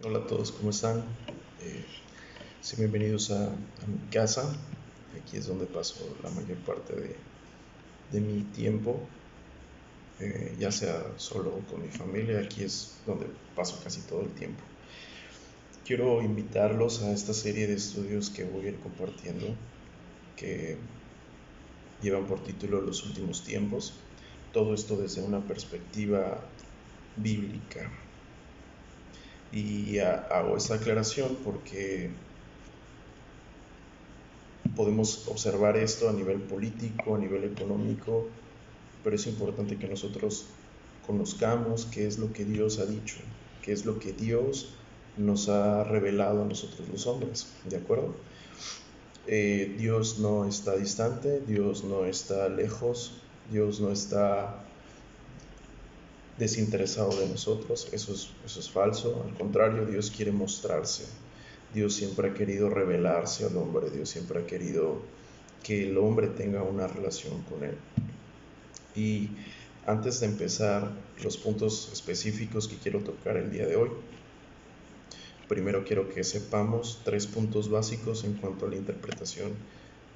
Hola a todos, ¿cómo están? Sean bienvenidos a mi casa. Aquí es donde paso la mayor parte de mi tiempo, ya sea solo o con mi familia. Aquí es donde paso casi todo el tiempo. Quiero invitarlos a esta serie de estudios que voy a ir compartiendo, que llevan por título Los últimos tiempos. Todo esto desde una perspectiva bíblica. Y hago esta aclaración porque podemos observar esto a nivel político, a nivel económico, pero es importante que nosotros conozcamos qué es lo que Dios ha dicho, qué es lo que Dios nos ha revelado a nosotros los hombres, ¿de acuerdo? Dios no está distante, Dios no está lejos, Dios no está desinteresado de nosotros, eso es falso. Al contrario, Dios quiere mostrarse, Dios siempre ha querido revelarse al hombre, Dios siempre ha querido que el hombre tenga una relación con Él. Y antes de empezar los puntos específicos que quiero tocar el día de hoy, primero quiero que sepamos 3 puntos básicos en cuanto a la interpretación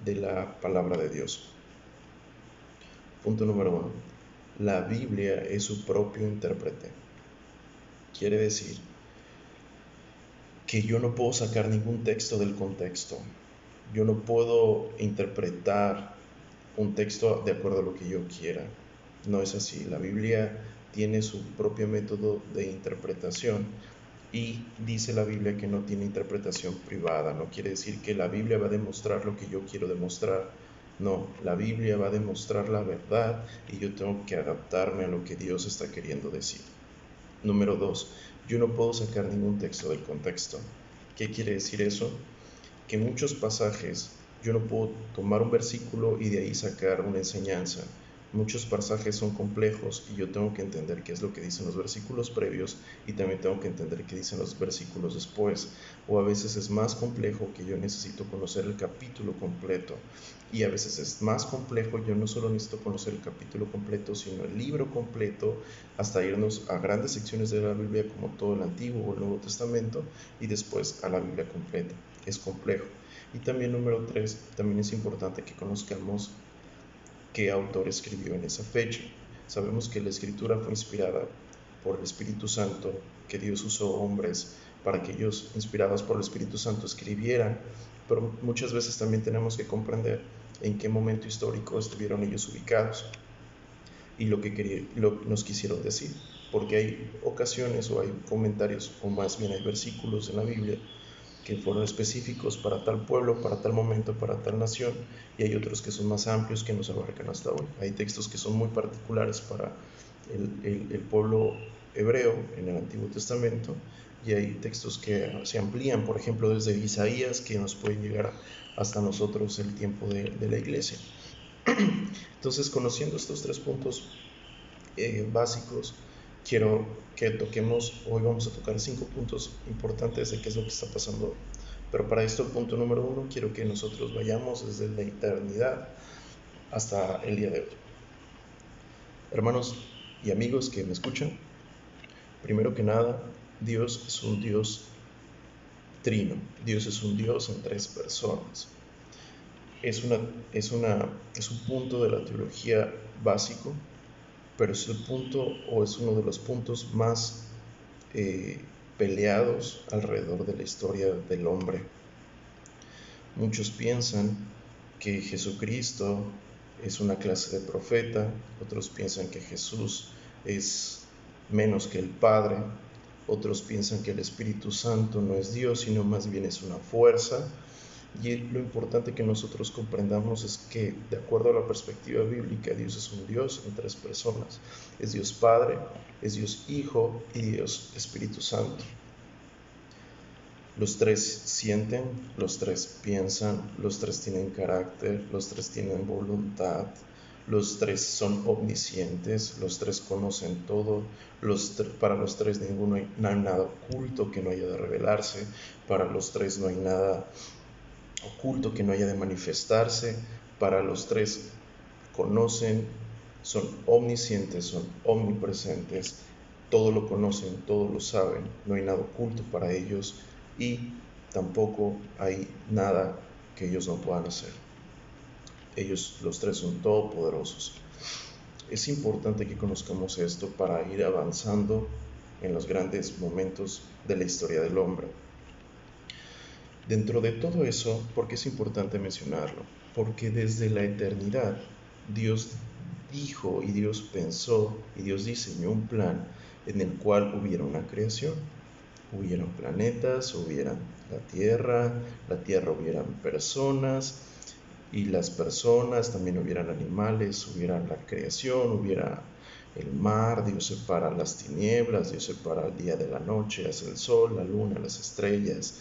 de la palabra de Dios. Punto número 1. La Biblia es su propio intérprete. Quiere decir que yo no puedo sacar ningún texto del contexto. Yo no puedo interpretar un texto de acuerdo a lo que yo quiera. No es así. La Biblia tiene su propio método de interpretación y dice la Biblia que no tiene interpretación privada. No quiere decir que la Biblia va a demostrar lo que yo quiero demostrar. No, la Biblia va a demostrar la verdad y yo tengo que adaptarme a lo que Dios está queriendo decir. Número 2. Yo no puedo sacar ningún texto del contexto. ¿Qué quiere decir eso? Que muchos pasajes yo no puedo tomar un versículo y de ahí sacar una enseñanza. Muchos pasajes son complejos y yo tengo que entender qué es lo que dicen los versículos previos y también tengo que entender qué dicen los versículos después. O a veces es más complejo que yo necesito conocer el capítulo completo. Y a veces es más complejo, yo no solo necesito conocer el capítulo completo, sino el libro completo, hasta irnos a grandes secciones de la Biblia como todo el Antiguo o el Nuevo Testamento y después a la Biblia completa. Es complejo. Y también número 3, también es importante que conozcamos qué autor escribió en esa fecha. Sabemos que la escritura fue inspirada por el Espíritu Santo, que Dios usó hombres para que ellos, inspirados por el Espíritu Santo, escribieran, pero muchas veces también tenemos que comprender en qué momento histórico estuvieron ellos ubicados y lo que nos quisieron decir, porque hay ocasiones o hay comentarios, o más bien hay versículos en la Biblia que fueron específicos para tal pueblo, para tal momento, para tal nación, y hay otros que son más amplios que nos abarcan hasta hoy. Hay textos que son muy particulares para el pueblo hebreo en el Antiguo Testamento, y hay textos que se amplían, por ejemplo, desde Isaías, que nos pueden llegar hasta nosotros el tiempo de la iglesia. Entonces, conociendo estos 3 puntos básicos, quiero que toquemos, hoy vamos a tocar 5 puntos importantes de qué es lo que está pasando. Pero para esto, el punto número 1, quiero que nosotros vayamos desde la eternidad hasta el día de hoy. Hermanos y amigos que me escuchan, primero que nada, Dios es un Dios trino. Dios es un Dios en 3 personas. Es un punto de la teología básico, pero es el punto o es uno de los puntos más peleados alrededor de la historia del hombre. Muchos piensan que Jesucristo es una clase de profeta, otros piensan que Jesús es menos que el Padre, otros piensan que el Espíritu Santo no es Dios, sino más bien es una fuerza. Y lo importante que nosotros comprendamos es que, de acuerdo a la perspectiva bíblica, Dios es un Dios en 3 personas. Es Dios Padre, es Dios Hijo y Dios Espíritu Santo. Los 3 sienten, los 3 piensan, los 3 tienen carácter, los 3 tienen voluntad, los 3 son omniscientes, los 3 conocen todo, para los 3 no hay nada oculto que no haya de revelarse, para los 3 no hay nada oculto que no haya de manifestarse, para los 3 conocen, son omniscientes, son omnipresentes, todo lo conocen, todo lo saben, no hay nada oculto para ellos y tampoco hay nada que ellos no puedan hacer. Ellos los tres son todopoderosos. Es importante que conozcamos esto para ir avanzando en los grandes momentos de la historia del hombre. Dentro de todo eso, ¿por qué es importante mencionarlo? Porque desde la eternidad Dios dijo y Dios pensó y Dios diseñó un plan en el cual hubiera una creación. Hubieran planetas, hubiera la tierra hubieran personas, y las personas también hubieran animales, hubiera la creación, hubiera el mar, Dios separa las tinieblas, Dios separa el día de la noche, hace el sol, la luna, las estrellas,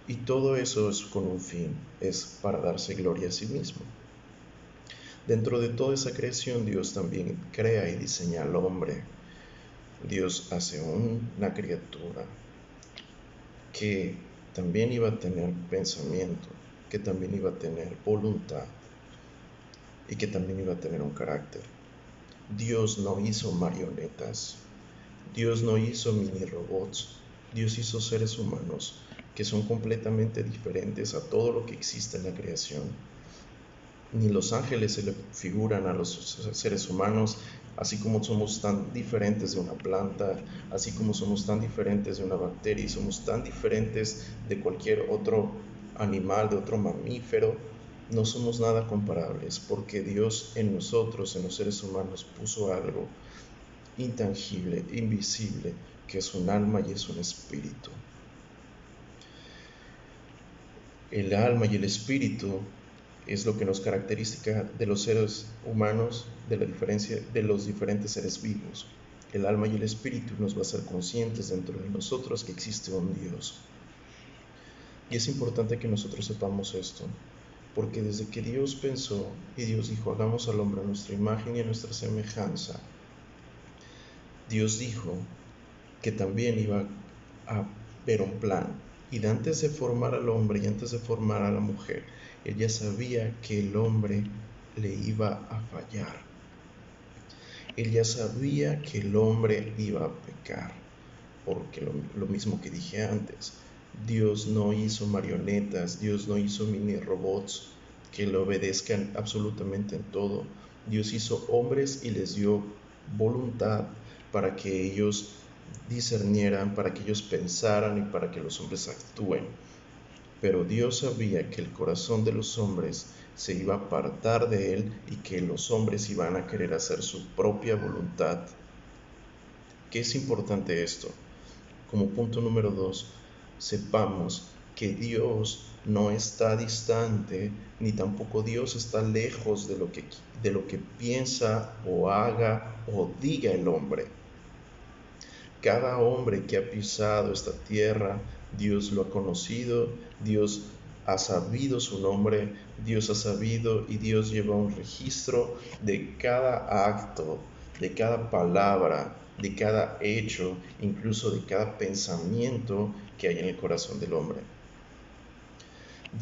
y todo eso es con un fin, es para darse gloria a sí mismo. Dentro de toda esa creación, Dios también crea y diseña al hombre. Dios hace una criatura que también iba a tener pensamiento, que también iba a tener voluntad y que también iba a tener un carácter. Dios no hizo marionetas, Dios no hizo mini robots, Dios hizo seres humanos que son completamente diferentes a todo lo que existe en la creación. Ni los ángeles se le figuran a los seres humanos, así como somos tan diferentes de una planta, así como somos tan diferentes de una bacteria y somos tan diferentes de cualquier otro animal, de otro mamífero, no somos nada comparables, porque Dios en nosotros, en los seres humanos, puso algo intangible, invisible, que es un alma y es un espíritu. El alma y el espíritu es lo que nos caracteriza de los seres humanos, de la diferencia de los diferentes seres vivos. El alma y el espíritu nos va a hacer conscientes dentro de nosotros que existe un Dios. Y es importante que nosotros sepamos esto, porque desde que Dios pensó y Dios dijo, hagamos al hombre a nuestra imagen y a nuestra semejanza, Dios dijo que también iba a haber un plan. Y antes de formar al hombre y antes de formar a la mujer, Él ya sabía que el hombre le iba a fallar. Él ya sabía que el hombre iba a pecar, porque lo mismo que dije antes, Dios no hizo marionetas, Dios no hizo mini robots que le obedezcan absolutamente en todo. Dios hizo hombres y les dio voluntad para que ellos discernieran, para que ellos pensaran y para que los hombres actúen. Pero Dios sabía que el corazón de los hombres se iba a apartar de Él y que los hombres iban a querer hacer su propia voluntad. ¿Qué es importante esto? Como punto número 2, sepamos que Dios no está distante, ni tampoco Dios está lejos de lo que piensa o haga o diga el hombre. Cada hombre que ha pisado esta tierra, Dios lo ha conocido, Dios ha sabido su nombre, Dios ha sabido y Dios lleva un registro de cada acto, de cada palabra, de cada hecho, incluso de cada pensamiento que hay en el corazón del hombre.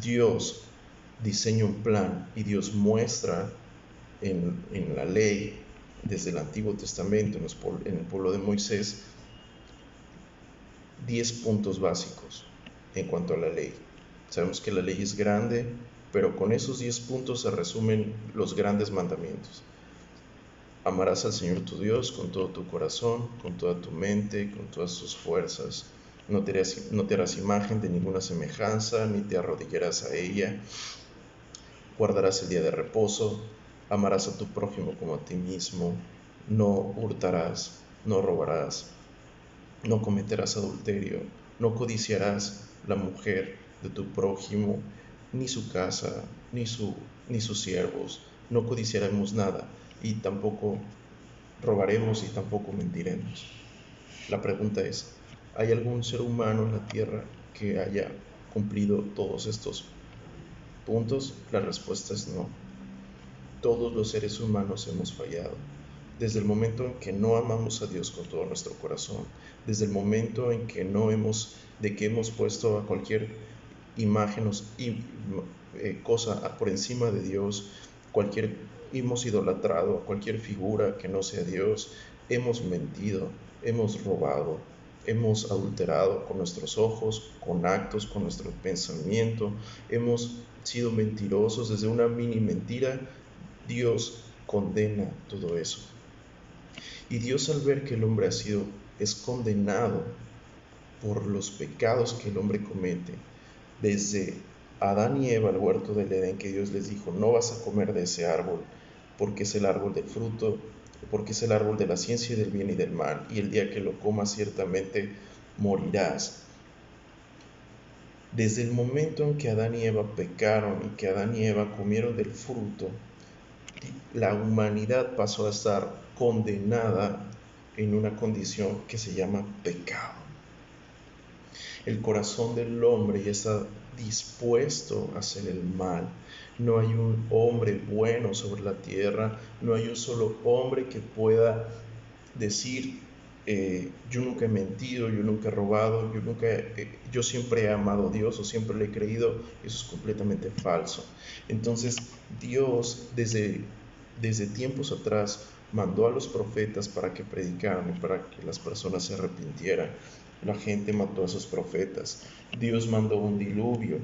Dios diseña un plan y Dios muestra en la ley, desde el Antiguo Testamento, en el pueblo de Moisés, 10 puntos básicos en cuanto a la ley. Sabemos que la ley es grande, pero con esos 10 puntos se resumen los grandes mandamientos. Amarás al Señor tu Dios con todo tu corazón, con toda tu mente, con todas tus fuerzas. No te harás imagen de ninguna semejanza, ni te arrodillarás a ella. Guardarás el día de reposo. Amarás a tu prójimo como a ti mismo. No hurtarás, no robarás. No cometerás adulterio, no codiciarás la mujer de tu prójimo, ni su casa, ni sus siervos, no codiciaremos nada, y tampoco robaremos y tampoco mentiremos. La pregunta es, ¿hay algún ser humano en la tierra que haya cumplido todos estos puntos? La respuesta es no. Todos los seres humanos hemos fallado. Desde el momento en que no amamos a Dios con todo nuestro corazón, desde el momento en que hemos puesto a cualquier imagen cosa por encima de Dios, hemos idolatrado a cualquier figura que no sea Dios, hemos mentido, hemos robado, hemos adulterado con nuestros ojos, con actos, con nuestro pensamiento, hemos sido mentirosos. Desde una mini mentira, Dios condena todo eso. Y Dios, al ver que el hombre es condenado por los pecados que el hombre comete, desde Adán y Eva al huerto del Edén, que Dios les dijo, no vas a comer de ese árbol, porque es el árbol del fruto, porque es el árbol de la ciencia y del bien y del mal, y el día que lo comas ciertamente morirás. Desde el momento en que Adán y Eva pecaron y que Adán y Eva comieron del fruto, la humanidad pasó a estar condenada en una condición que se llama pecado. El corazón del hombre ya está dispuesto a hacer el mal. No hay un hombre bueno sobre la tierra, no hay un solo hombre que pueda decir, yo nunca he mentido, yo nunca he robado, yo siempre he amado a Dios o siempre le he creído. Eso es completamente falso. Entonces Dios desde tiempos atrás mandó a los profetas para que predicaran y para que las personas se arrepintieran. La gente mató a esos profetas. Dios mandó un diluvio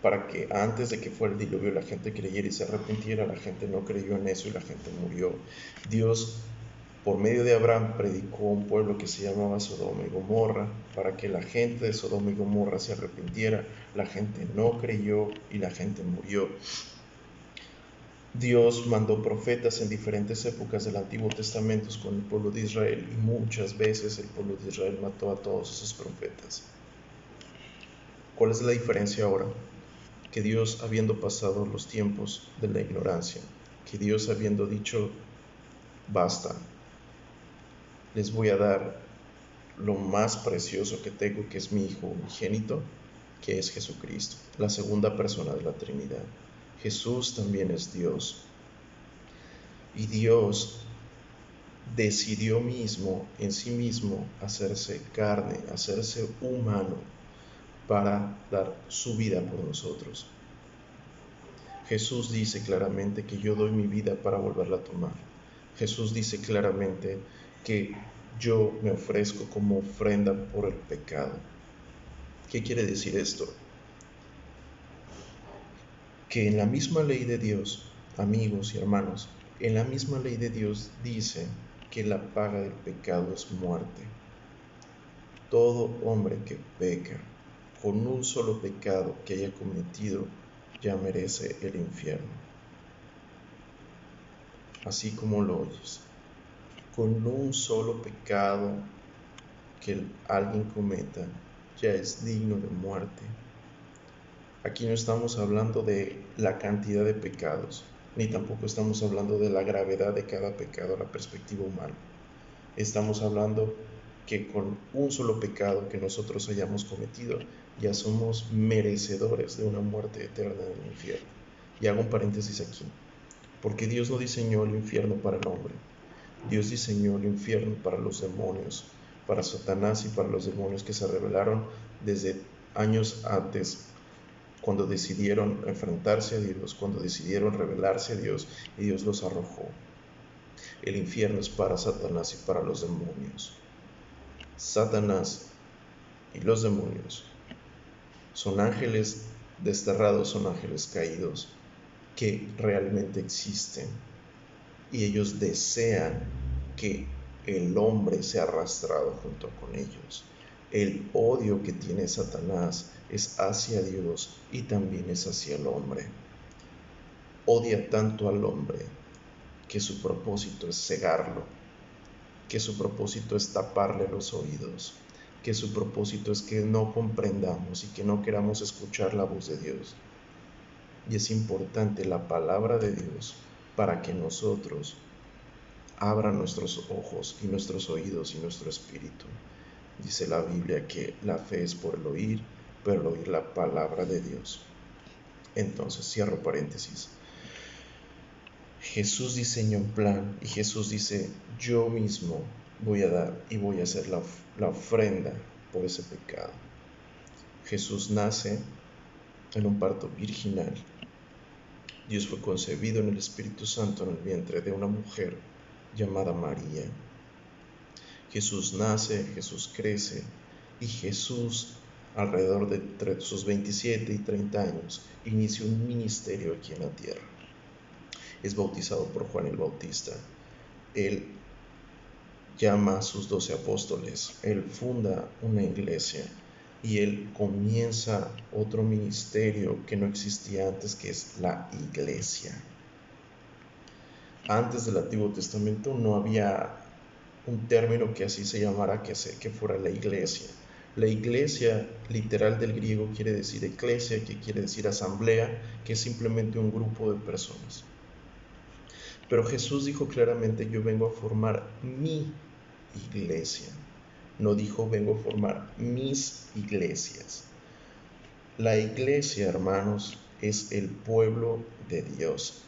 para que antes de que fuera el diluvio la gente creyera y se arrepintiera. La gente no creyó en eso y la gente murió. Dios, por medio de Abraham, predicó a un pueblo que se llamaba Sodoma y Gomorra para que la gente de Sodoma y Gomorra se arrepintiera. La gente no creyó y la gente murió. Dios mandó profetas en diferentes épocas del Antiguo Testamento con el pueblo de Israel, y muchas veces el pueblo de Israel mató a todos esos profetas. ¿Cuál es la diferencia ahora? Que Dios, habiendo pasado los tiempos de la ignorancia, que Dios habiendo dicho, basta, les voy a dar lo más precioso que tengo, que es mi Hijo unigénito, que es Jesucristo, la segunda persona de la Trinidad. Jesús también es Dios. Y Dios decidió mismo, en sí mismo, hacerse carne, hacerse humano, para dar su vida por nosotros. Jesús dice claramente que yo doy mi vida para volverla a tomar. Jesús dice claramente que yo me ofrezco como ofrenda por el pecado. ¿Qué quiere decir esto? Que en la misma ley de Dios, amigos y hermanos, en la misma ley de Dios dice que la paga del pecado es muerte. Todo hombre que peca con un solo pecado que haya cometido ya merece el infierno. Así como lo oyes, con un solo pecado que alguien cometa ya es digno de muerte. Aquí no estamos hablando de la cantidad de pecados, ni tampoco estamos hablando de la gravedad de cada pecado a la perspectiva humana. Estamos hablando que con un solo pecado que nosotros hayamos cometido, ya somos merecedores de una muerte eterna en el infierno. Y hago un paréntesis aquí, porque Dios no diseñó el infierno para el hombre. Dios diseñó el infierno para los demonios, para Satanás y para los demonios que se rebelaron desde años antes, cuando decidieron enfrentarse a Dios, cuando decidieron rebelarse a Dios, y Dios los arrojó. El infierno es para Satanás y para los demonios. Satanás y los demonios son ángeles desterrados, son ángeles caídos que realmente existen, y ellos desean que el hombre sea arrastrado junto con ellos. El odio que tiene Satanás es hacia Dios y también es hacia el hombre. Odia tanto al hombre que su propósito es cegarlo, que su propósito es taparle los oídos, que su propósito es que no comprendamos y que no queramos escuchar la voz de Dios. Y es importante la palabra de Dios para que nosotros abran nuestros ojos y nuestros oídos y nuestro espíritu. Dice la Biblia que la fe es por el oír, pero el oír la palabra de Dios. Entonces, cierro paréntesis. Jesús diseñó un plan y Jesús dice, yo mismo voy a dar y voy a hacer la ofrenda por ese pecado. Jesús nace en un parto virginal. Dios fue concebido en el Espíritu Santo en el vientre de una mujer llamada María. Jesús nace, Jesús crece y Jesús, alrededor de sus 27 y 30 años, inicia un ministerio aquí en la tierra. Es bautizado por Juan el Bautista. Él llama a sus 12 apóstoles, él funda una iglesia y él comienza otro ministerio que no existía antes, que es la iglesia. Antes del Antiguo Testamento no había un término que así se llamara, que fuera la iglesia. La iglesia, literal del griego, quiere decir eclesia, que quiere decir asamblea, que es simplemente un grupo de personas. Pero Jesús dijo claramente: yo vengo a formar mi iglesia. No dijo vengo a formar mis iglesias. La iglesia, hermanos, es el pueblo de Dios.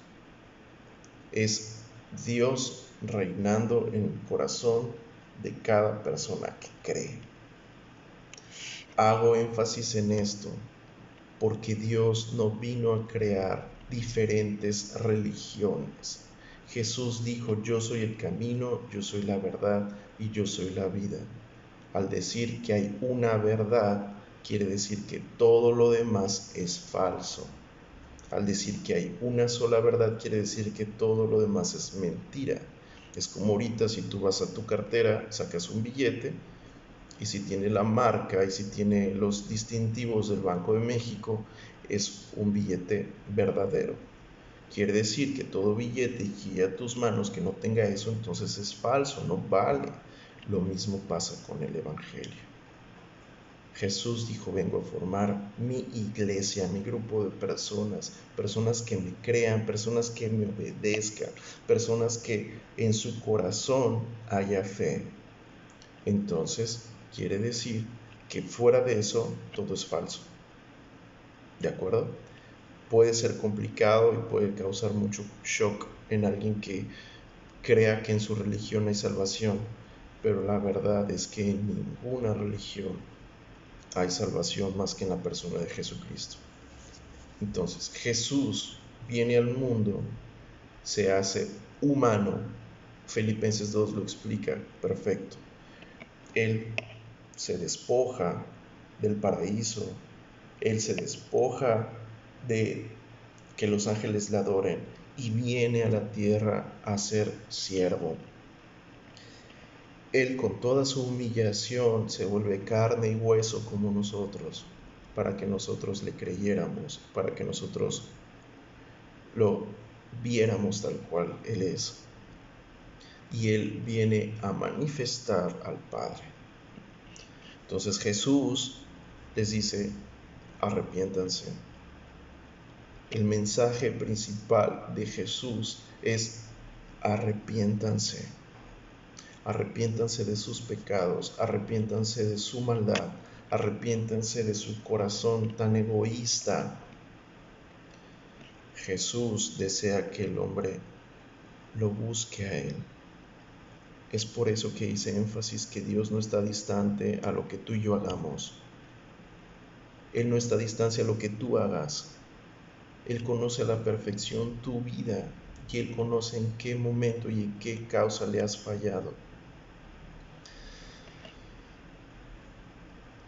Es Dios reinando en el corazón de cada persona que cree. Hago énfasis en esto porque Dios no vino a crear diferentes religiones. Jesús dijo: yo soy el camino, yo soy la verdad y yo soy la vida. Al decir que hay una verdad, quiere decir que todo lo demás es falso. Al decir que hay una sola verdad, quiere decir que todo lo demás es mentira. Es como ahorita, si tú vas a tu cartera, sacas un billete, y si tiene la marca y si tiene los distintivos del Banco de México, es un billete verdadero. Quiere decir que todo billete que llegue a tus manos que no tenga eso, entonces es falso, no vale. Lo mismo pasa con el Evangelio. Jesús dijo: vengo a formar mi iglesia, mi grupo de personas, personas que me crean, personas que me obedezcan, personas que en su corazón haya fe. Entonces, quiere decir que fuera de eso, todo es falso. ¿De acuerdo? Puede ser complicado y puede causar mucho shock en alguien que crea que en su religión hay salvación, pero la verdad es que en ninguna religión hay salvación más que en la persona de Jesucristo. Entonces, Jesús viene al mundo, se hace humano. Filipenses 2 lo explica perfecto. Él se despoja del paraíso, Él se despoja de que los ángeles le adoren y viene a la tierra a ser siervo. Él, con toda su humillación, se vuelve carne y hueso como nosotros, para que nosotros le creyéramos, para que nosotros lo viéramos tal cual Él es. Y Él viene a manifestar al Padre. Entonces Jesús les dice: arrepiéntanse. El mensaje principal de Jesús es: arrepiéntanse. Arrepiéntanse de sus pecados, arrepiéntanse de su maldad, arrepiéntanse de su corazón tan egoísta. Jesús desea que el hombre lo busque a Él. Es por eso que hice énfasis que Dios no está distante a lo que tú y yo hagamos. Él no está distante a lo que tú hagas. Él conoce a la perfección tu vida y Él conoce en qué momento y en qué causa le has fallado.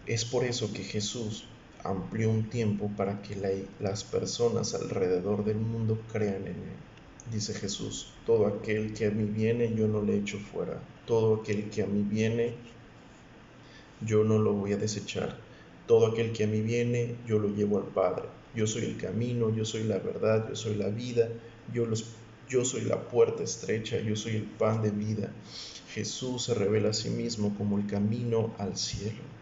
Es por eso que Jesús amplió un tiempo para que las personas alrededor del mundo crean en Él. Dice Jesús: todo aquel que a mí viene, yo no le echo fuera. Todo aquel que a mí viene, yo no lo voy a desechar. Todo aquel que a mí viene, yo lo llevo al Padre. Yo soy el camino, yo soy la verdad, yo soy la vida, yo soy la puerta estrecha, yo soy el pan de vida. Jesús se revela a sí mismo como el camino al cielo.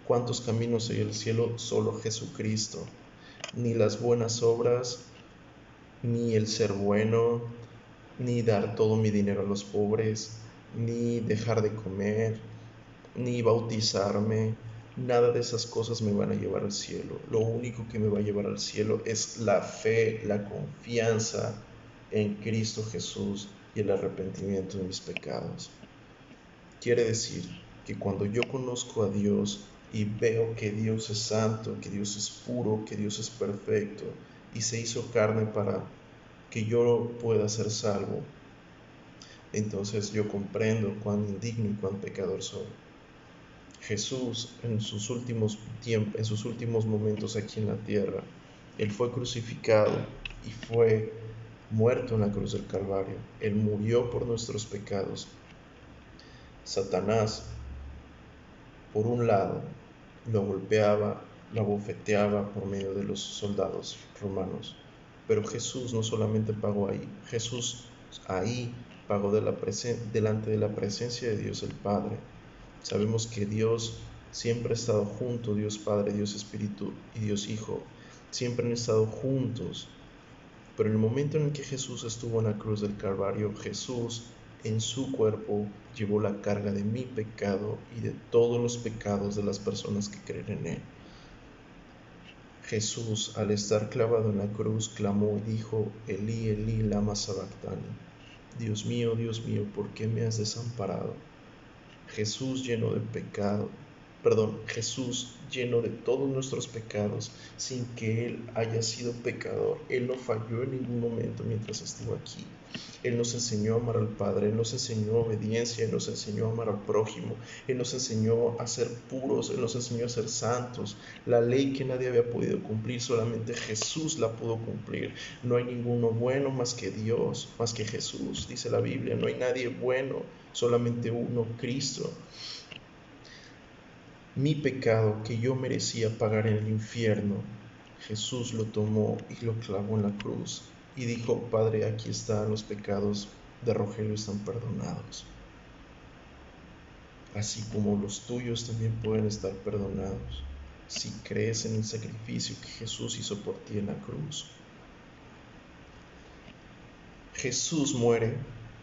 ¿Cuántos caminos hay al cielo? Solo Jesucristo. Ni las buenas obras, ni el ser bueno, ni dar todo mi dinero a los pobres, ni dejar de comer, ni bautizarme. Nada de esas cosas me van a llevar al cielo. Lo único que me va a llevar al cielo es la fe, la confianza en Cristo Jesús y el arrepentimiento de mis pecados. Quiere decir que cuando yo conozco a Dios y veo que Dios es santo, que Dios es puro, que Dios es perfecto y se hizo carne para que yo pueda ser salvo, entonces yo comprendo cuán indigno y cuán pecador soy. Jesús en sus últimos tiempos, en sus últimos momentos aquí en la tierra, Él fue crucificado y fue muerto en la cruz del Calvario. Él murió por nuestros pecados. Satanás, por un lado, lo golpeaba, lo abofeteaba por medio de los soldados romanos. Pero Jesús no solamente pagó ahí, Jesús ahí pagó delante de la presencia de Dios el Padre. Sabemos que Dios siempre ha estado junto, Dios Padre, Dios Espíritu y Dios Hijo, siempre han estado juntos. Pero en el momento en el que Jesús estuvo en la cruz del Calvario, Jesús en su cuerpo llevó la carga de mi pecado y de todos los pecados de las personas que creen en Él. Jesús, al estar clavado en la cruz, clamó y dijo: Elí, Elí, lama sabactani. Dios mío, ¿por qué me has desamparado? Jesús lleno de todos nuestros pecados, sin que Él haya sido pecador. Él no falló en ningún momento mientras estuvo aquí. Él nos enseñó a amar al Padre, Él nos enseñó obediencia, Él nos enseñó a amar al prójimo, Él nos enseñó a ser puros, Él nos enseñó a ser santos. La ley que nadie había podido cumplir, solamente Jesús la pudo cumplir. No hay ninguno bueno más que Dios, más que Jesús, dice la Biblia. No hay nadie bueno, solamente uno, Cristo. Mi pecado que yo merecía pagar en el infierno, Jesús lo tomó y lo clavó en la cruz y dijo: Padre, aquí están los pecados de Rogelio, están perdonados. Así como los tuyos también pueden estar perdonados si crees en el sacrificio que Jesús hizo por ti en la cruz. Jesús muere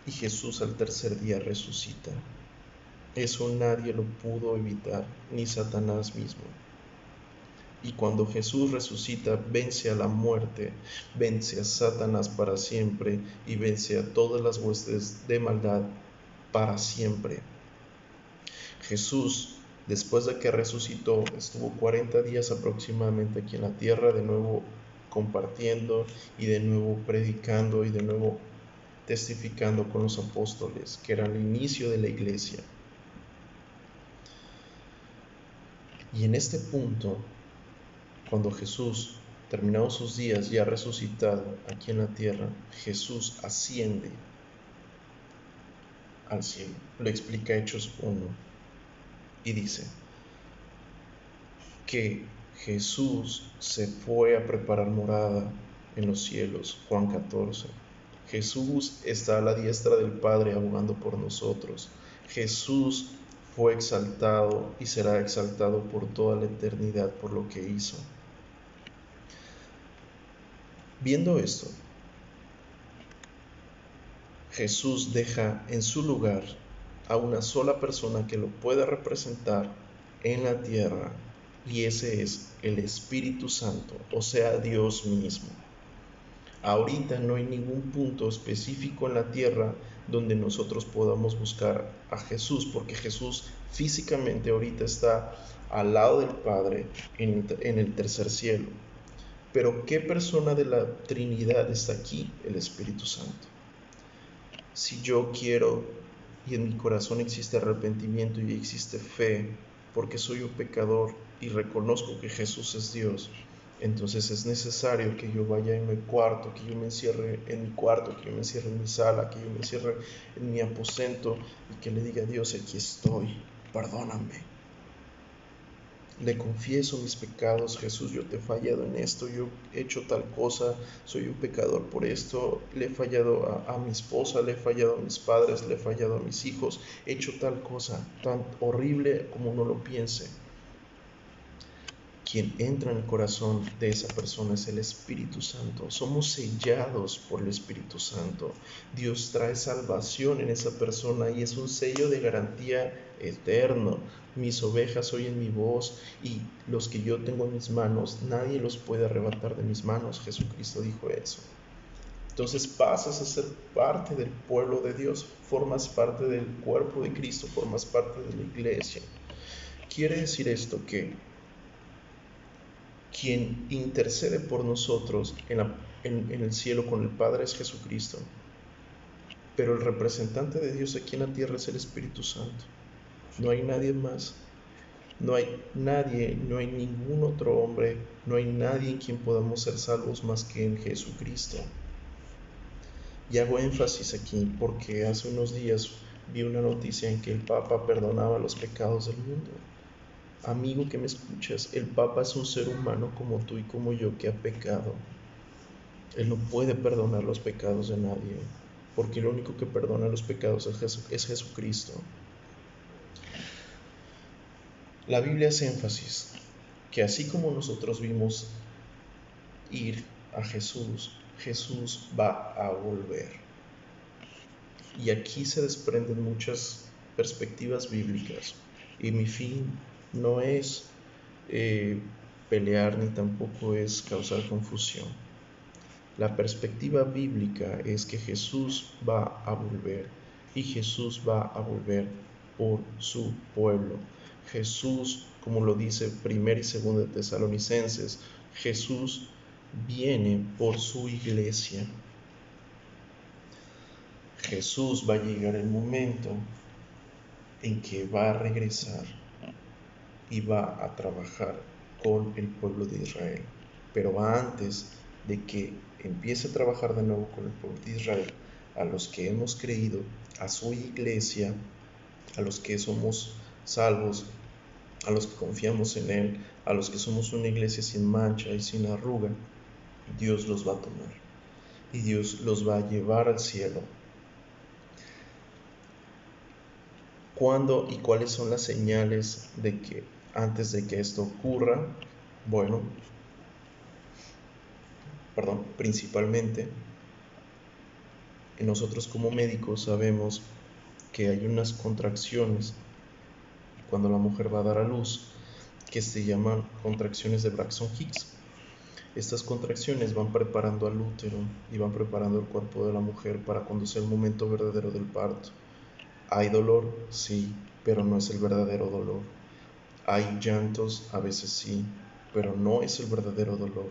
y Jesús al tercer día resucita. Eso nadie lo pudo evitar, ni Satanás mismo. Y cuando Jesús resucita, vence a la muerte, vence a Satanás para siempre y vence a todas las huestes de maldad para siempre. Jesús, después de que resucitó, estuvo 40 días aproximadamente aquí en la tierra, de nuevo compartiendo y de nuevo predicando y de nuevo testificando con los apóstoles, que era el inicio de la iglesia. Y en este punto, cuando Jesús, terminados sus días ya resucitado aquí en la tierra, Jesús asciende al cielo. Lo explica Hechos 1 y dice que Jesús se fue a preparar morada en los cielos. Juan 14. Jesús está a la diestra del Padre abogando por nosotros. Jesús fue exaltado y será exaltado por toda la eternidad por lo que hizo. Viendo esto, Jesús deja en su lugar a una sola persona que lo pueda representar en la tierra, y ese es el Espíritu Santo, o sea, Dios mismo. Ahorita no hay ningún punto específico en la tierra donde nosotros podamos buscar a Jesús, porque Jesús físicamente ahorita está al lado del Padre en el tercer cielo. Pero ¿qué persona de la Trinidad está aquí? El Espíritu Santo. Si yo quiero y en mi corazón existe arrepentimiento y existe fe, porque soy un pecador y reconozco que Jesús es Dios, entonces es necesario que yo vaya en mi cuarto, que yo me encierre en mi cuarto, que yo me encierre en mi sala, que yo me encierre en mi aposento y que le diga a Dios: aquí estoy, perdóname. Le confieso mis pecados: Jesús, yo te he fallado en esto, yo he hecho tal cosa, soy un pecador por esto, le he fallado a mi esposa, le he fallado a mis padres, le he fallado a mis hijos, he hecho tal cosa, tan horrible como uno lo piense. Quien entra en el corazón de esa persona es el Espíritu Santo. Somos sellados por el Espíritu Santo. Dios trae salvación en esa persona y es un sello de garantía eterno. Mis ovejas oyen mi voz y los que yo tengo en mis manos, nadie los puede arrebatar de mis manos. Jesucristo dijo eso. Entonces pasas a ser parte del pueblo de Dios, formas parte del cuerpo de Cristo, formas parte de la iglesia. Quiere decir esto que quien intercede por nosotros en el cielo con el Padre es Jesucristo. pero el representante de Dios aquí en la tierra es el Espíritu Santo. No hay nadie más. No hay nadie, no hay ningún otro hombre, no hay nadie en quien podamos ser salvos más que en Jesucristo. Y hago énfasis aquí porque hace unos días vi una noticia en que el Papa perdonaba los pecados del mundo. Amigo que me escuchas, el Papa es un ser humano como tú y como yo que ha pecado. Él no puede perdonar los pecados de nadie, porque el único que perdona los pecados es Jesucristo. La Biblia hace énfasis que así como nosotros vimos ir a Jesús, Jesús va a volver. Y aquí se desprenden muchas perspectivas bíblicas. Y mi fin no es pelear ni tampoco es causar confusión. La perspectiva bíblica es que Jesús va a volver y Jesús va a volver por su pueblo. Jesús, como lo dice 1 y 2 de Tesalonicenses, Jesús viene por su iglesia. Jesús va a llegar el momento en que va a regresar y va a trabajar con el pueblo de Israel. Pero antes de que empiece a trabajar de nuevo con el pueblo de Israel, a los que hemos creído, a su iglesia, a los que somos salvos, a los que confiamos en Él, a los que somos una iglesia sin mancha y sin arruga, Dios los va a tomar y Dios los va a llevar al cielo. ¿Cuándo y cuáles son las señales de que antes de que esto ocurra? Bueno, principalmente nosotros como médicos sabemos que hay unas contracciones cuando la mujer va a dar a luz que se llaman contracciones de Braxton Hicks. Estas contracciones van preparando al útero y van preparando el cuerpo de la mujer para cuando sea el momento verdadero del parto. ¿Hay dolor? Sí, pero no es el verdadero dolor. Hay llantos, a veces sí, pero no es el verdadero dolor.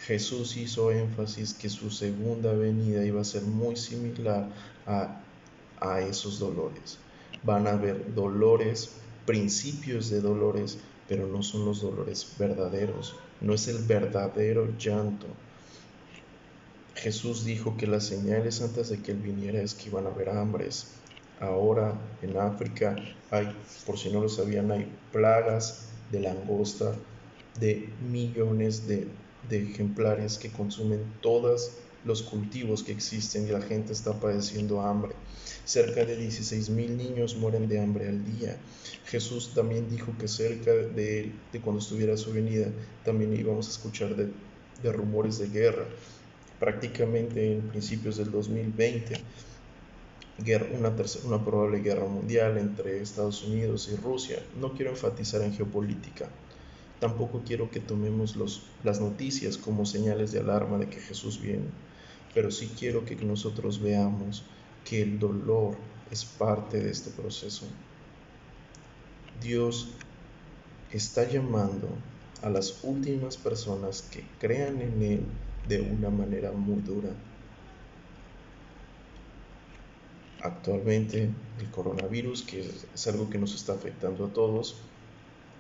Jesús hizo énfasis que su segunda venida iba a ser muy similar a esos dolores. Van a haber dolores, principios de dolores, pero no son los dolores verdaderos. No es el verdadero llanto. Jesús dijo que las señales antes de que Él viniera es que iban a haber hambres. Ahora en África hay, por si no lo sabían, hay plagas de langosta de millones de ejemplares que consumen todos los cultivos que existen y la gente está padeciendo hambre. Cerca de 16,000 niños mueren de hambre al día. Jesús también dijo que cerca de cuando estuviera su venida también íbamos a escuchar de rumores de guerra. Prácticamente en principios del 2020, una probable guerra mundial entre Estados Unidos y Rusia. No quiero enfatizar en geopolítica. Tampoco quiero que tomemos las noticias como señales de alarma de que Jesús viene, pero sí quiero que nosotros veamos que el dolor es parte de este proceso. Dios está llamando a las últimas personas que crean en Él de una manera muy dura. Actualmente el coronavirus, que es algo que nos está afectando a todos,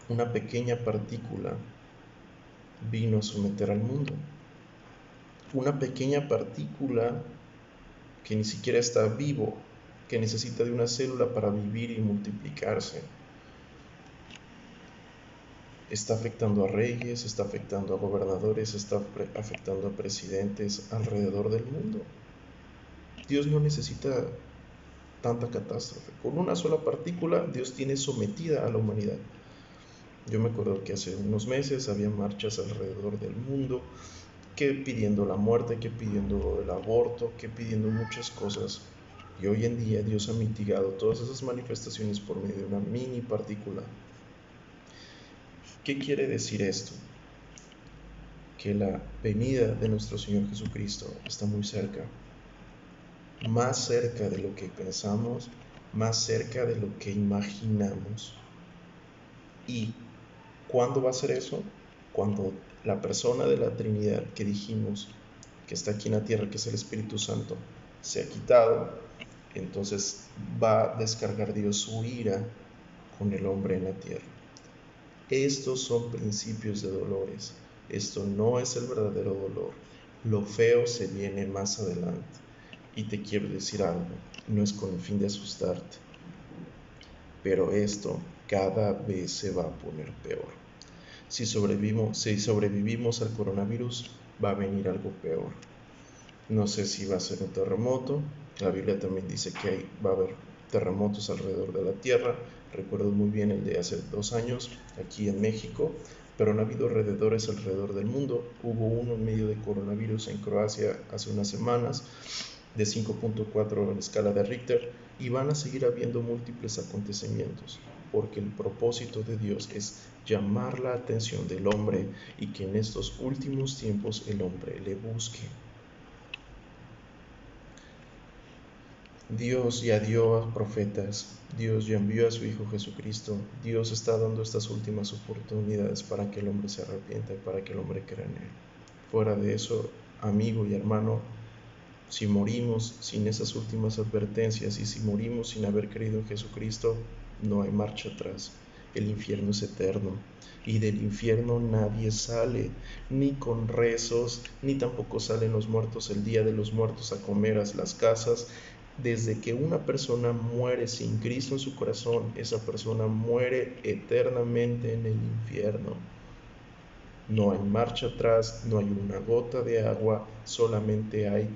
una pequeña partícula vino a someter al mundo. Una pequeña partícula que ni siquiera está vivo, que necesita de una célula para vivir y multiplicarse. Está afectando a reyes, está afectando a gobernadores, está afectando a presidentes alrededor del mundo. Dios no necesita tanta catástrofe. Con una sola partícula, Dios tiene sometida a la humanidad. Yo me acuerdo que hace unos meses había marchas alrededor del mundo, que pidiendo la muerte, que pidiendo el aborto, que pidiendo muchas cosas. Y hoy en día Dios ha mitigado todas esas manifestaciones por medio de una mini partícula. ¿Qué quiere decir esto? Que la venida de nuestro Señor Jesucristo está muy cerca. Más cerca de lo que pensamos, más cerca de lo que imaginamos. ¿Y cuándo va a ser eso? Cuando la persona de la Trinidad que dijimos que está aquí en la tierra, que es el Espíritu Santo, se ha quitado entonces va a descargar Dios su ira con el hombre en la tierra. Estos son principios de dolores. Esto no es el verdadero dolor. Lo feo se viene más adelante. Y te quiero decir algo, no es con el fin de asustarte, pero esto cada vez se va a poner peor. Si sobrevivimos al coronavirus, va a venir algo peor. No sé si va a ser un terremoto. La Biblia también dice que va a haber terremotos alrededor de la tierra. Recuerdo muy bien el de hace 2 años aquí en México, pero han habido alrededor del mundo. Hubo uno en medio de coronavirus en Croacia hace unas semanas de 5.4 en escala de Richter, y van a seguir habiendo múltiples acontecimientos, porque el propósito de Dios es llamar la atención del hombre y que en estos últimos tiempos el hombre le busque. Dios ya dio a profetas, Dios ya envió a su Hijo Jesucristo, Dios está dando estas últimas oportunidades para que el hombre se arrepienta y para que el hombre crea en él. Fuera de eso, amigo y hermano, si morimos sin esas últimas advertencias y si morimos sin haber creído en Jesucristo, no hay marcha atrás. El infierno es eterno y del infierno nadie sale, ni con rezos, ni tampoco salen los muertos el día de los muertos a comer a las casas. Desde que una persona muere sin Cristo en su corazón, esa persona muere eternamente en el infierno. No hay marcha atrás, no hay una gota de agua, solamente hay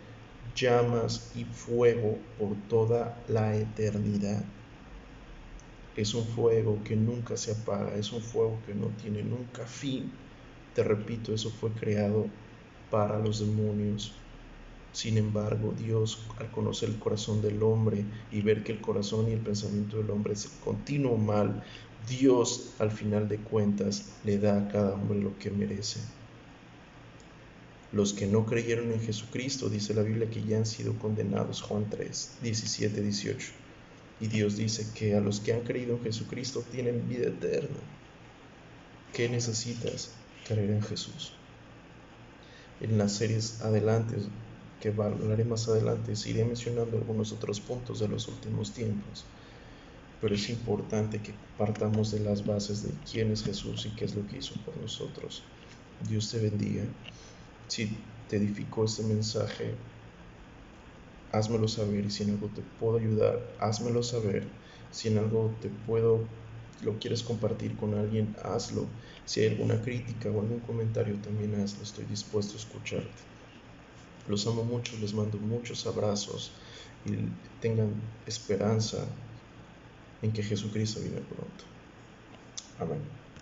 llamas y fuego por toda la eternidad. Es un fuego que nunca se apaga, es un fuego que no tiene nunca fin. Te repito, eso fue creado para los demonios. Sin embargo, Dios, al conocer el corazón del hombre y ver que el corazón y el pensamiento del hombre es continuo mal, Dios, al final de cuentas, le da a cada hombre lo que merece. Los que no creyeron en Jesucristo, dice la Biblia, que ya han sido condenados, Juan 3, 17, 18. Y Dios dice que a los que han creído en Jesucristo tienen vida eterna. ¿Qué necesitas? Creer en Jesús. En las series adelante, que hablaré más adelante, iré mencionando algunos otros puntos de los últimos tiempos. Pero es importante que partamos de las bases de quién es Jesús y qué es lo que hizo por nosotros. Dios te bendiga. Si te edificó este mensaje, házmelo saber, y si en algo te puedo ayudar, házmelo saber. Si en algo lo quieres compartir con alguien, hazlo. Si hay alguna crítica o algún comentario, también hazlo. Estoy dispuesto a escucharte. Los amo mucho, les mando muchos abrazos y tengan esperanza en que Jesucristo viene pronto. Amén.